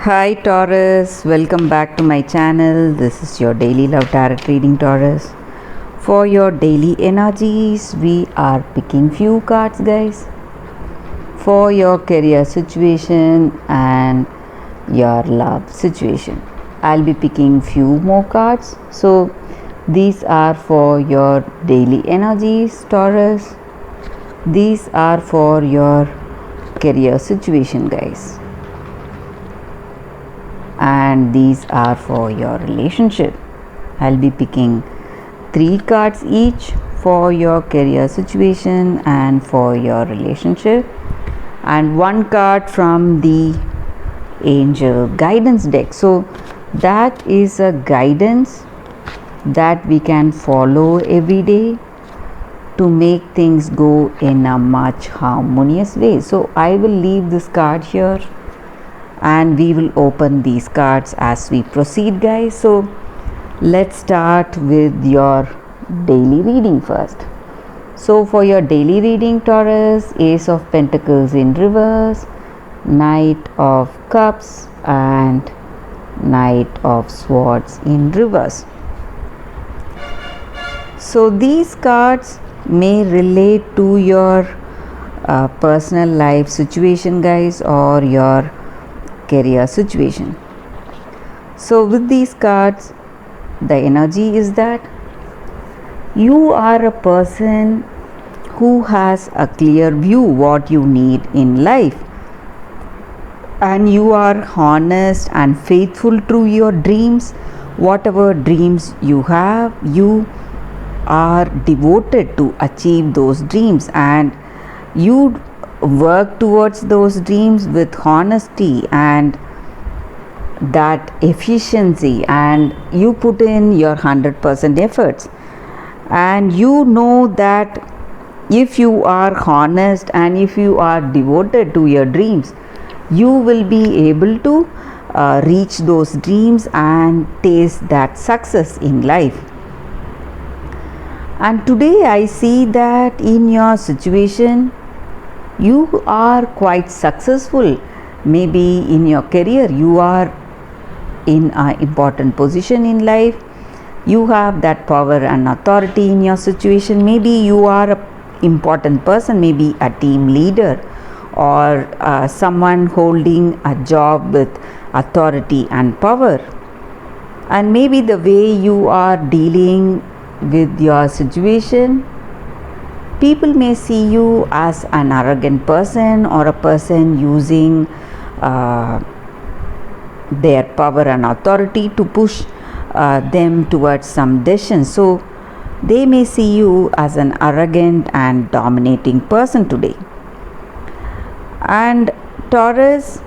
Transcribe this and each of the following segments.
Hi Taurus, welcome back to my channel. This is your daily love tarot reading, Taurus. For your daily energies, we are picking few cards, guys. For your career situation and your love situation, I'll be picking few more cards. So these are for your daily energies, Taurus. These are for your career situation, guys, and these are for your relationship. I'll be picking 3 cards each for your career situation and for your relationship, and 1 card from the angel guidance deck. So that is a guidance that we can follow every day to make things go in a much harmonious way. So I will leave this card here and we will open these cards as we proceed, guys. So let's start with your daily reading first. So for your daily reading, Taurus, Ace of Pentacles in reverse, Knight of Cups and Knight of Swords in reverse. So these cards may relate to your personal life situation, guys, or your career situation. So with these cards, the energy is that you are a person who has a clear view what you need in life, and you are honest and faithful to your dreams. Whatever dreams you have, you are devoted to achieve those dreams, and you work towards those dreams with honesty and that efficiency, and you put in your 100% efforts. And you know that if you are honest and if you are devoted to your dreams, you will be able to reach those dreams and taste that success in life. And today I see that in your situation you are quite successful. Maybe in your career you are in an important position in life. You have that power and authority in your situation. Maybe you are an important person, maybe a team leader or someone holding a job with authority and power. And maybe the way you are dealing with your situation, people may see you as an arrogant person or a person using their power and authority to push them towards some decision. So they may see you as an arrogant and dominating person today. And Taurus,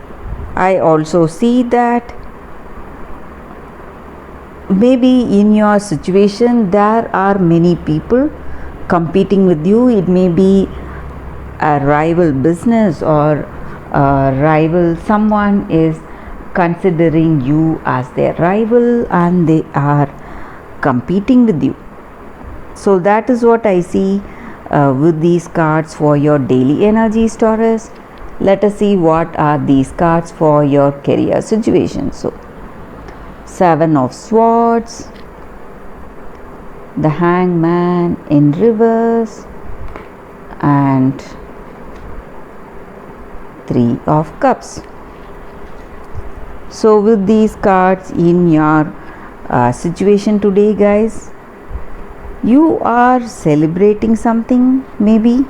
I also see that maybe in your situation there are many people competing with you. It may be a rival business or a rival, someone is considering you as their rival and they are competing with you. So that is what I see with these cards for your daily energies, Taurus. Let us see what are these cards for your career situation. So 7 of Swords, the Hangman in reverse and 3 of Cups. So with these cards in your situation today, guys, you are celebrating something. Maybe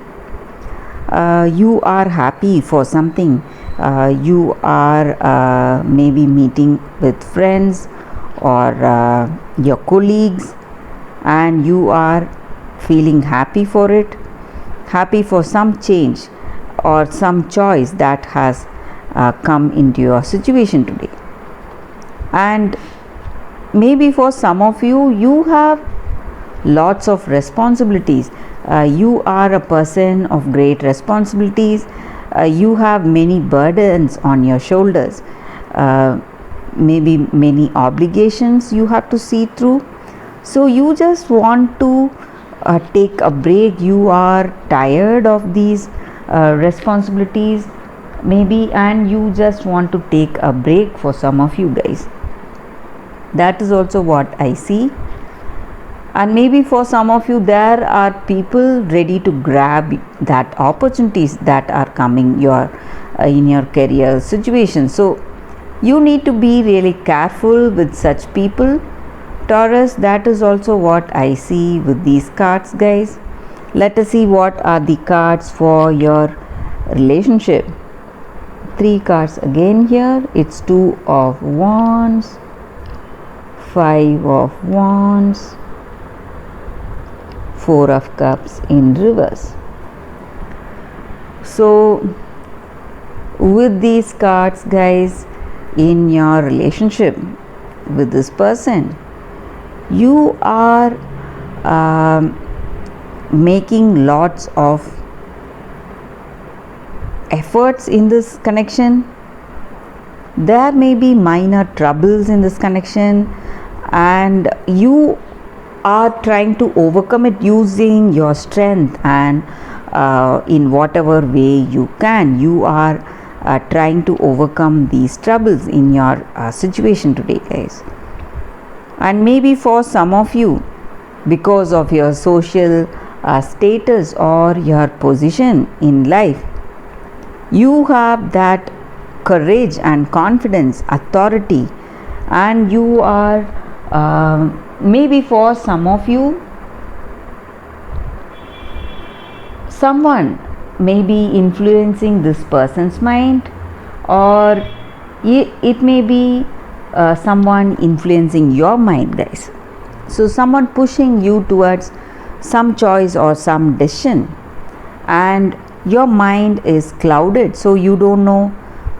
you are happy for something. You are maybe meeting with friends or your colleagues, and you are feeling happy for it, happy for some change or some choice that has come into your situation today. And maybe for some of you, you have lots of responsibilities. You are a person of great responsibilities. You have many burdens on your shoulders, maybe many obligations you have to see through. So you just want to take a break. You are tired of these responsibilities. maybe, and you just want to take a break for some of you guys. That is also what I see. And maybe for some of you, there are people ready to grab that opportunities that are coming in your career situation. So you need to be really careful with such people, Taurus. That is also what I see with these cards, guys. Let us see what are the cards for your relationship. 3 cards again here. It's 2 of Wands, 5 of Wands, 4 of Cups in reverse. So with these cards, guys, in your relationship with this person, you are making lots of efforts in this connection. There may be minor troubles in this connection, and you are trying to overcome it using your strength, and in whatever way you can, you are trying to overcome these troubles in your situation today, guys. And maybe for some of you, because of your social status or your position in life, you have that courage and confidence, authority, and you are maybe for some of you, someone may be influencing this person's mind, or it may be someone influencing your mind, guys. So someone pushing you towards some choice or some decision, and your mind is clouded, so you don't know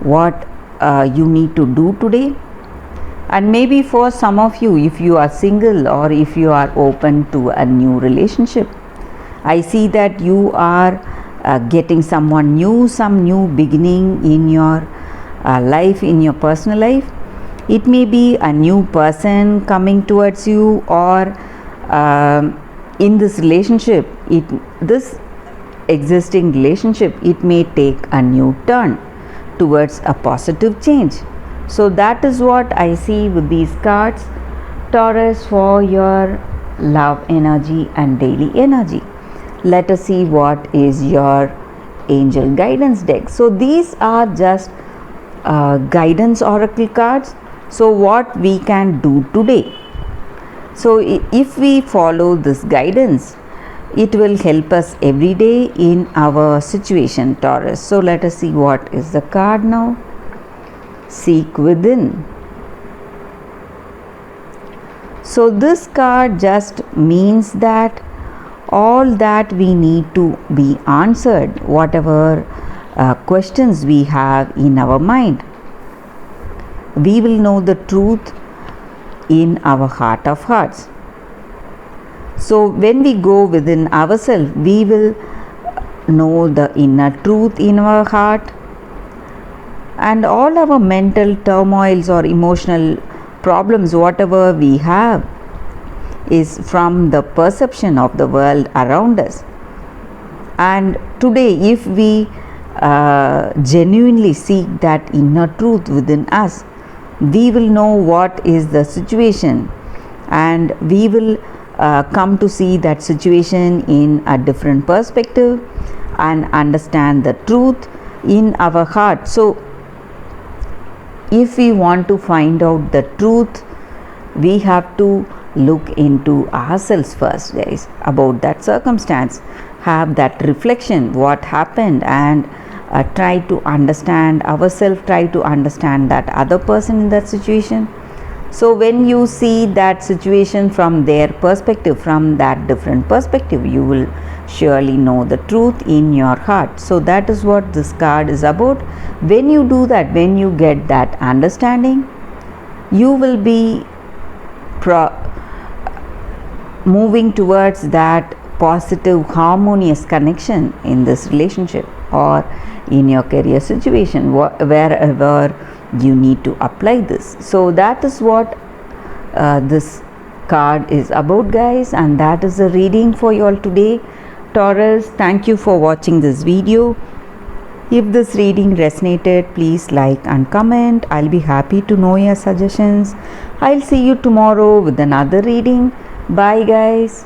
what you need to do today. And maybe for some of you, if you are single or if you are open to a new relationship, I see that you are getting someone new, some new beginning in your life, in your personal life. It may be a new person coming towards you, or in this relationship, this existing relationship, it may take a new turn towards a positive change. So that is what I see with these cards, Taurus, for your love energy and daily energy. Let us see what is your angel guidance deck. So these are just guidance oracle cards. So what we can do today, so if we follow this guidance, it will help us every day in our situation, Taurus. So let us see what is the card now. Seek within. So this card just means that all that we need to be answered, whatever questions we have in our mind, we will know the truth in our heart of hearts. So when we go within ourselves, we will know the inner truth in our heart, and all our mental turmoils or emotional problems, whatever we have, is from the perception of the world around us. And today, if we genuinely seek that inner truth within us, we will know what is the situation, and we will come to see that situation in a different perspective and understand the truth in our heart. So if we want to find out the truth, we have to look into ourselves first, guys, about that circumstance, have that reflection, what happened, and try to understand ourselves, try to understand that other person in that situation. So when you see that situation from their perspective, from that different perspective, you will surely know the truth in your heart. So that is what this card is about. When you do that, when you get that understanding, you will be moving towards that positive, harmonious connection in this relationship or in your career situation, wherever you need to apply this. So that is what this card is about, guys, and that is the reading for you all today, Taurus. Thank you for watching this video. If this reading resonated, please like and comment. I'll be happy to know your suggestions. I'll see you tomorrow with another reading. Bye, guys.